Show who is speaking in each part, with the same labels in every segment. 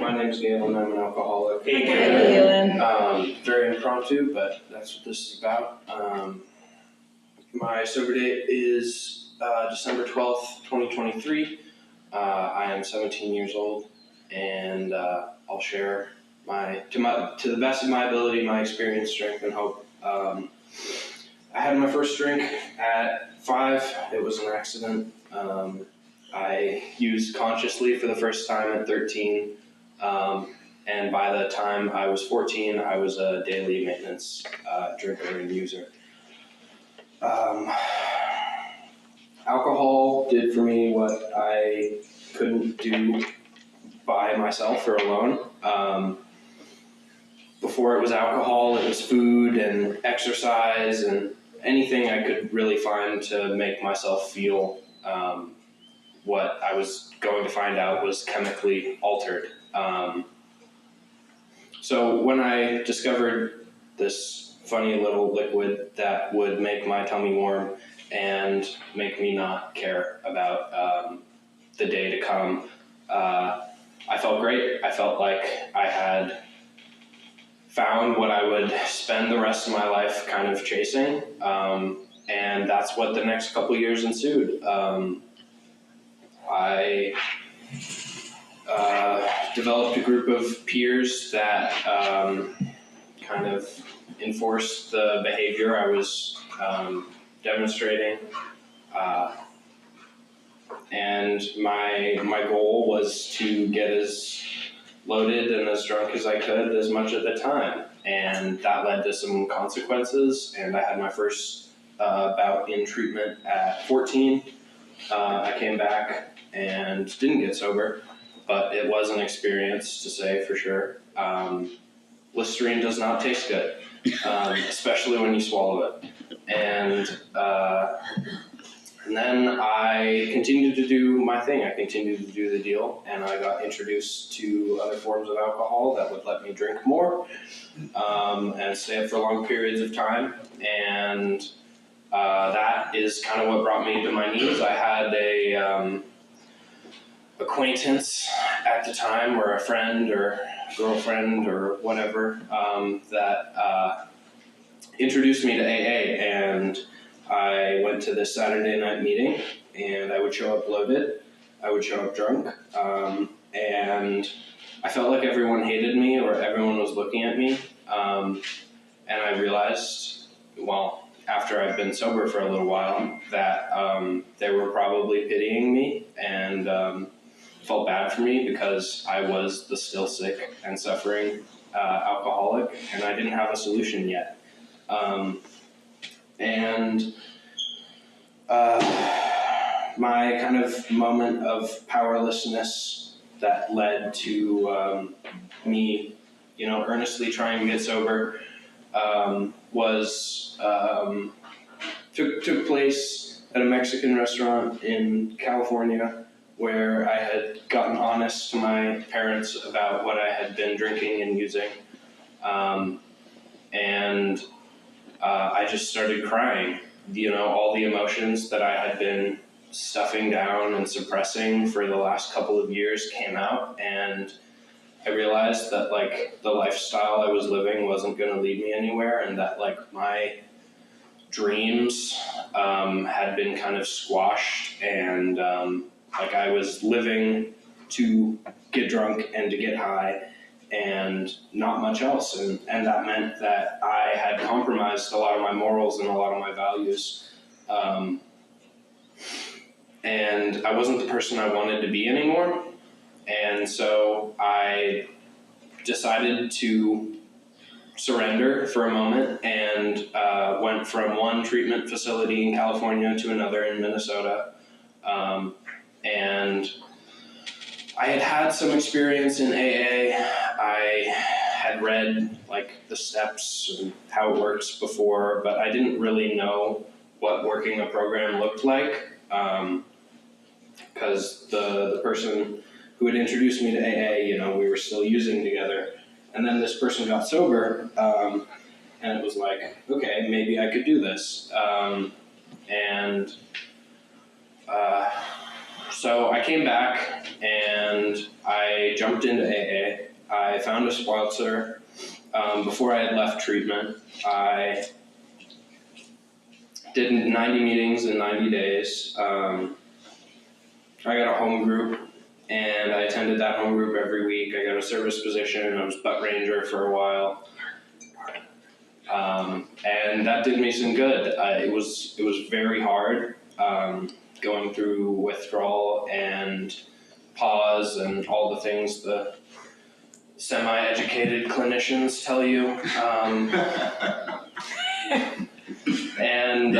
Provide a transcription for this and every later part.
Speaker 1: my name is Galyn. I'm an alcoholic.
Speaker 2: Hey, Galyn.
Speaker 1: Very impromptu, but that's what this is about. My sober date is December 12th, 2023. I am 17 years old, and I'll share to the best of my ability, my experience, strength, and hope. I had my first drink at 5. It was an accident. I used consciously for the first time at 13, and by the time I was 14, I was a daily maintenance drinker and user. Alcohol did for me what I couldn't do by myself or alone. Before it was alcohol, it was food and exercise and anything I could really find to make myself feel what I was going to find out was chemically altered. So when I discovered this funny little liquid that would make my tummy warm and make me not care about the day to come, I felt great. I felt like I had found what I would spend the rest of my life kind of chasing, and that's what the next couple years ensued. I developed a group of peers that kind of enforced the behavior I was demonstrating, and my goal was to get as loaded and as drunk as I could as much at the time, and that led to some consequences, and I had my first bout in treatment at 14. I came back and didn't get sober, but it was an experience, to say for sure. Listerine does not taste good, especially when you swallow it. And then I continued to do my thing. I continued to do the deal, and I got introduced to other forms of alcohol that would let me drink more and stay up for long periods of time. And that is kind of what brought me to my knees. I had a acquaintance at the time, or a friend or girlfriend or whatever, that introduced me to AA, and I went to this Saturday night meeting, and I would show up loaded, I would show up drunk, and I felt like everyone hated me or everyone was looking at me, and I realized, well, after I'd been sober for a little while, that they were probably pitying me and felt bad for me because I was the still sick and suffering alcoholic, and I didn't have a solution yet. My kind of moment of powerlessness that led to me, earnestly trying to get sober, took place at a Mexican restaurant in California, where I had gotten honest to my parents about what I had been drinking and using, and I just started crying. All the emotions that I had been stuffing down and suppressing for the last couple of years came out, and I realized that the lifestyle I was living wasn't going to lead me anywhere, and that my dreams had been kind of squashed, and I was living to get drunk and to get high and not much else, and that meant that I had compromised a lot of my morals and a lot of my values, and I wasn't the person I wanted to be anymore. And so I decided to surrender for a moment and went from one treatment facility in California to another in Minnesota. And I had some experience in AA. I had read the steps and how it works before, but I didn't really know what working a program looked like, because the person who had introduced me to AA, we were still using together. And then this person got sober, and it was okay, maybe I could do this. So I came back and I jumped into AA. I found a sponsor. Before I had left treatment, I did 90 meetings in 90 days. I got a home group, and I attended that home group every week. I got a service position. I was butt ranger for a while. And that did me some good. It was very hard, going through withdrawal and pause and all the things the semi-educated clinicians tell you. And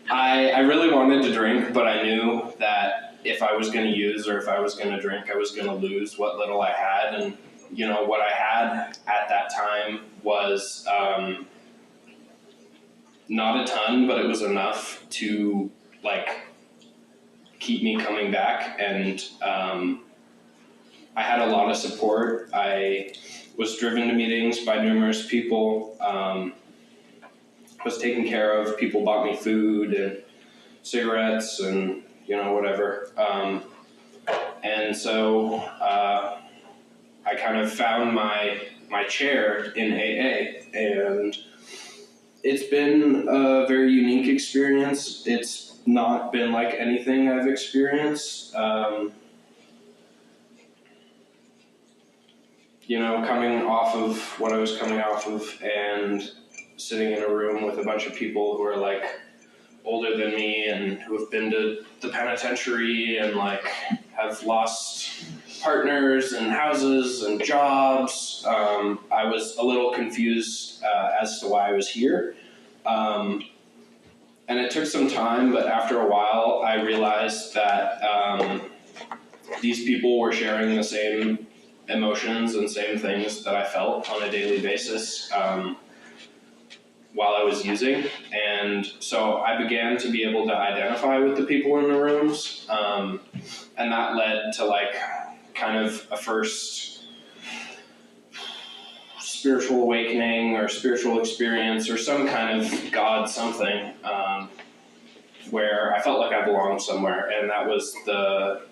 Speaker 1: I really wanted to drink, but I knew that if I was going to use or if I was going to drink, I was going to lose what little I had. And, you know, what I had at that time was not a ton, but it was enough to, like, keep me coming back. And I had a lot of support. I was driven to meetings by numerous people. Was taken care of. People bought me food and cigarettes and, you know, whatever. And so I kind of found my chair in AA, and it's been a very unique experience. It's not been like anything I've experienced. You know, coming off of what I was coming off of and sitting in a room with a bunch of people who are like older than me and who have been to the penitentiary and like have lost partners and houses and jobs. I was a little confused as to why I was here. And it took some time, but after a while I realized that these people were sharing the same emotions and same things that I felt on a daily basis while I was using. And so I began to be able to identify with the people in the rooms. And that led to like kind of a first spiritual awakening or spiritual experience or some kind of God something, where I felt like I belonged somewhere. And that was the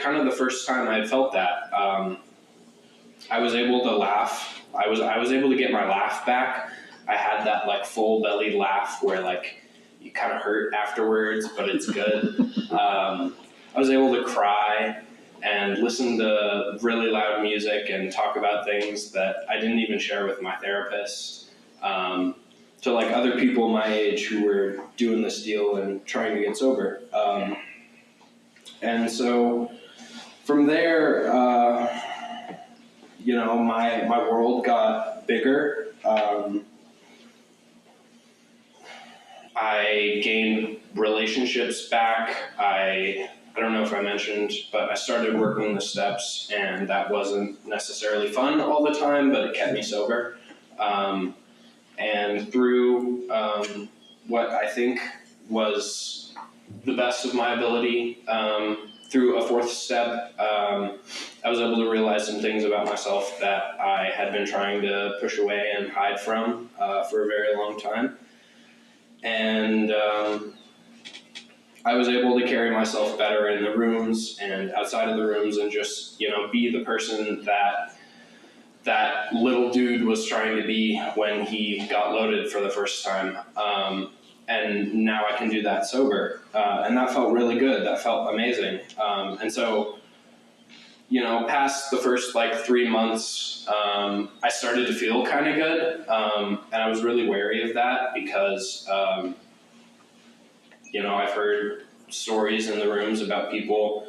Speaker 1: kind of the first time I had felt that. I was able to laugh. I was able to get my laugh back. I had that like full belly laugh where like you kind of hurt afterwards, but it's good. I was able to cry and listen to really loud music and talk about things that I didn't even share with my therapist, to like other people my age who were doing this deal and trying to get sober. And so from there, you know, my world got bigger. I gained relationships back. I don't know if I mentioned, but I started working the steps, and that wasn't necessarily fun all the time, but it kept me sober. And through what I think was the best of my ability, through a fourth step, I was able to realize some things about myself that I had been trying to push away and hide from for a very long time. And I was able to carry myself better in the rooms and outside of the rooms and just, you know, be the person that little dude was trying to be when he got loaded for the first time. And now I can do that sober. And that felt really good. That felt amazing. And so, you know, past the first like 3 months, I started to feel kind of good. And I was really wary of that because, you know, I've heard stories in the rooms about people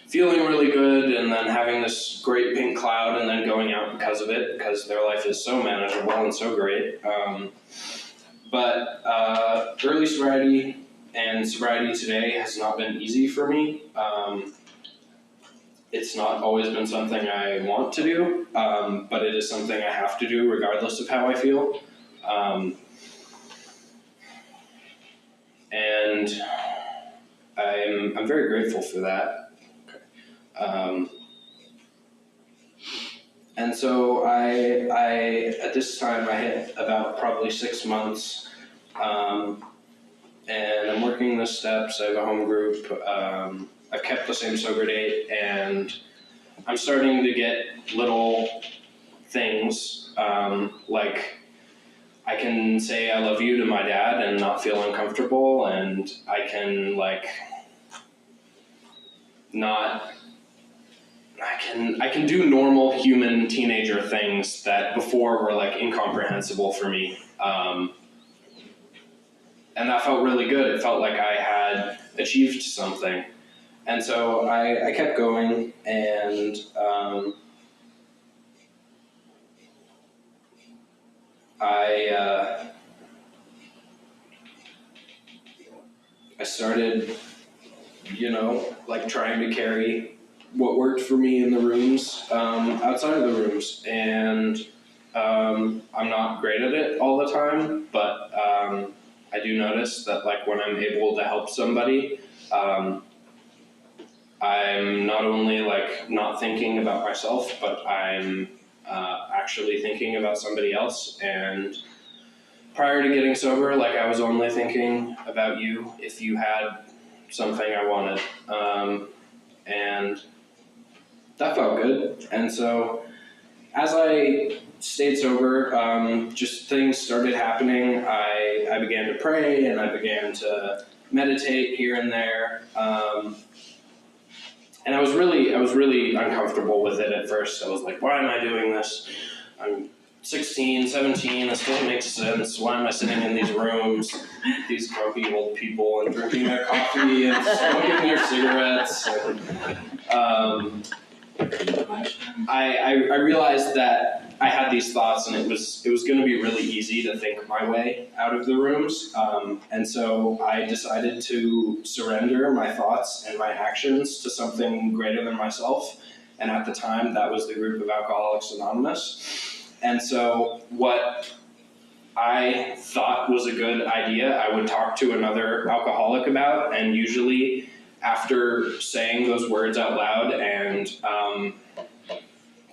Speaker 1: feeling really good and then having this great pink cloud and then going out because of it, because their life is so manageable and so great. But early sobriety and sobriety today has not been easy for me. It's not always been something I want to do, but it is something I have to do regardless of how I feel. And I'm very grateful for that. And so I at this time I hit about probably 6 months, and I'm working the steps. I have a home group. I've kept the same sober date, and I'm starting to get little things, like I can say I love you to my dad and not feel uncomfortable, and I can I can do normal human teenager things that before were like incomprehensible for me. And that felt really good. It felt like I had achieved something. And so I kept going, and I started, trying to carry what worked for me in the rooms, outside of the rooms. And I'm not great at it all the time, but I do notice that when I'm able to help somebody, I'm not only not thinking about myself, but I'm actually thinking about somebody else. And prior to getting sober, I was only thinking about you if you had something I wanted. And that felt good. And so as I stayed sober, just things started happening. I began to pray, and I began to meditate here and there. And I was really uncomfortable with it at first. I was like, why am I doing this? I'm 16, 17, this doesn't make sense. Why am I sitting in these rooms, these grumpy old people, and drinking their coffee and smoking their cigarettes? And, I realized that I had these thoughts, and it was going to be really easy to think my way out of the rooms. And so I decided to surrender my thoughts and my actions to something greater than myself. And at the time, that was the group of Alcoholics Anonymous. And so what I thought was a good idea, I would talk to another alcoholic about, and usually after saying those words out loud and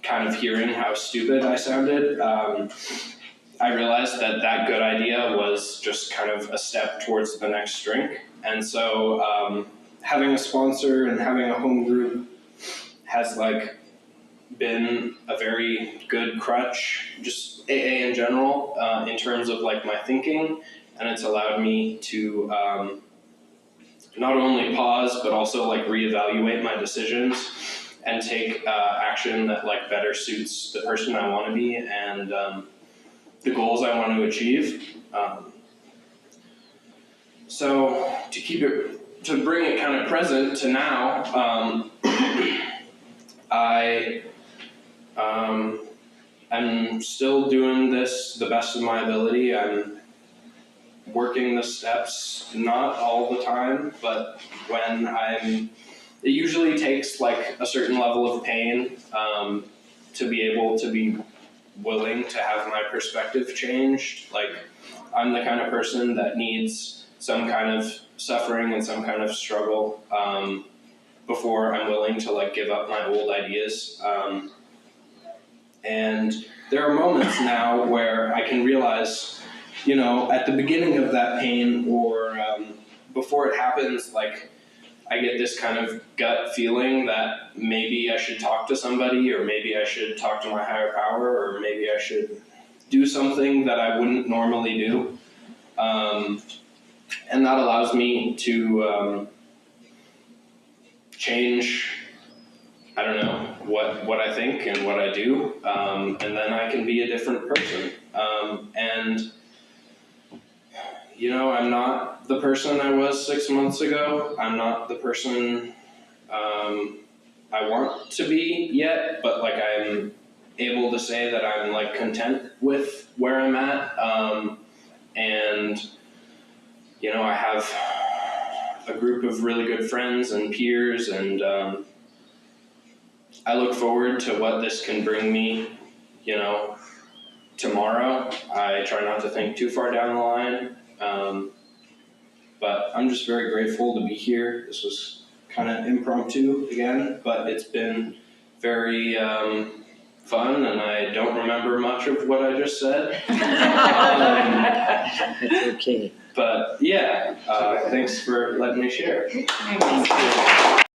Speaker 1: kind of hearing how stupid I sounded, I realized that good idea was just kind of a step towards the next drink. And so having a sponsor and having a home group has been a very good crutch, just AA in general, in terms of my thinking, and it's allowed me to not only pause but also reevaluate my decisions and take action that better suits the person I want to be and the goals I want to achieve. So to bring it kind of present to now, I'm still doing this the best of my ability. I'm working the steps, not all the time, but when it usually takes a certain level of pain to be able to be willing to have my perspective changed. I'm the kind of person that needs some kind of suffering and some kind of struggle before I'm willing to give up my old ideas. And there are moments now where I can realize, at the beginning of that pain or before it happens, I get this kind of gut feeling that that I should talk to somebody, or maybe I should talk to my higher power, or maybe I should do something that I wouldn't normally do. And that allows me to change, I don't know, what I think and what I do, and then I can be a different person. And I'm not the person I was 6 months ago. I'm not the person I want to be yet, but I'm able to say that I'm content with where I'm at. And I have a group of really good friends and peers, and I look forward to what this can bring me, tomorrow. I try not to think too far down the line. But I'm just very grateful to be here. This was kind of impromptu again, but it's been very fun, and I don't remember much of what I just said.
Speaker 2: It's okay.
Speaker 1: But yeah, thanks for letting me share.